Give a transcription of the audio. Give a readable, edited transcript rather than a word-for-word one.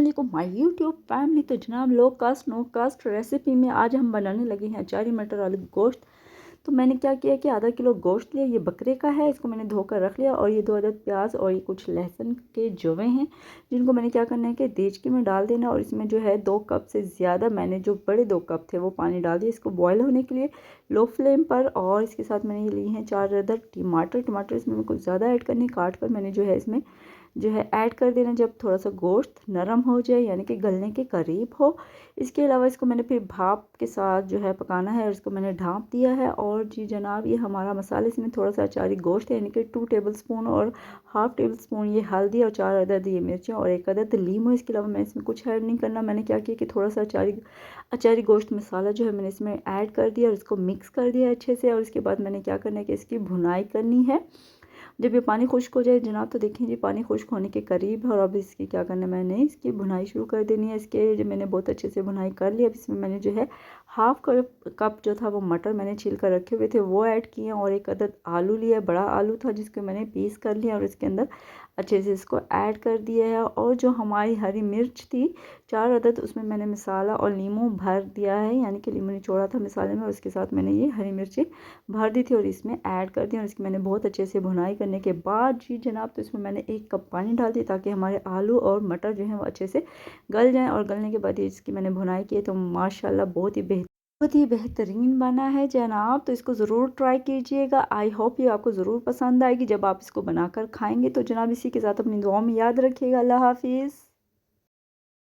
अस्सलामुअलैकुम my YouTube family. तो जनाब लो कास्ट नो कास्ट रेसिपी में आज हम बनाने लगे हैं अचारी मटर आलू गोश्त। तो मैंने क्या किया कि आधा किलो गोश्त लिया, ये बकरे का है, इसको मैंने धोकर रख लिया। और ये 2 अदद प्याज और ये कुछ लहसुन के जवे हैं, जिनको मैंने क्या करना है कि देचकी में डाल देना। और इसमें जो है 2 कप से ज़्यादा मैंने जो बड़े 2 कप थे वो पानी डाल दिया इसको बॉयल होने के लिए लो फ्लेम पर। और इसके साथ मैंने ये लिए हैं 4 अदद टमाटर इसमें मैं कुछ ज़्यादा ऐड करनी, काट कर मैंने जो है इसमें जो है ऐड कर देना जब थोड़ा सा गोश्त नरम हो जाए, यानी कि गलने के करीब हो। इसके अलावा इसको मैंने फिर भाप के साथ जो है पकाना है और इसको मैंने ढाँप दिया है। और जी जनाब ये हमारा मसाला, इसमें थोड़ा सा अचारी गोश्त है यानी कि 2 टेबल स्पून और हाफ़ टेबल स्पून ये हल्दी और 4 अदद ये मिर्चें और 1 अदद लीमू। इसके अलावा मैं इसमें कुछ ऐड नहीं करना। मैंने क्या किया कि थोड़ा सा अचारी गोश्त मसाला जो है मैंने इसमें ऐड कर दिया और इसको मिक्स कर दिया अच्छे से। और इसके बाद मैंने क्या करना है कि इसकी भुनाई करनी है। जब ये पानी खुश्क हो जाए जनाब, तो देखें जी पानी खुश्क होने के करीब है। और अब इसकी क्या करना है, मैंने इसकी भुनाई शुरू कर देनी है। इसके जब मैंने बहुत अच्छे से भुनाई कर ली, अब इसमें मैंने जो है हाफ़ कप जो था वो मटर मैंने छील कर रखे हुए थे वो ऐड किए। और 1 अदद आलू लिया, बड़ा आलू था जिसको मैंने पीस कर लिया और इसके अंदर अच्छे से इसको ऐड कर दिया है। और जो हमारी हरी मिर्च थी 4 अदद, उसमें मैंने मसाला और नींबू भर दिया है, यानी कि नींबू निचोड़ा था मसाले में और उसके साथ मैंने ये हरी मिर्ची भर दी थी और इसमें ऐड कर दिया। और इसकी मैंने बहुत अच्छे से भुनाई करने के बाद जी जनाब, तो इसमें मैंने 1 कप पानी डाल दिया ताकि हमारे आलू और मटर जो हैं वो अच्छे से गल जाएं। और गलने के बाद इसकी मैंने भुनाई की तो माशाल्लाह बहुत ही बेहतरीन बना है जनाब। तो इसको ज़रूर ट्राई कीजिएगा। आई होप ये आपको ज़रूर पसंद आएगी जब आप इसको बनाकर खाएंगे। तो जनाब इसी के साथ अपनी दुआ में याद रखिएगा। अल्लाह हाफिज़।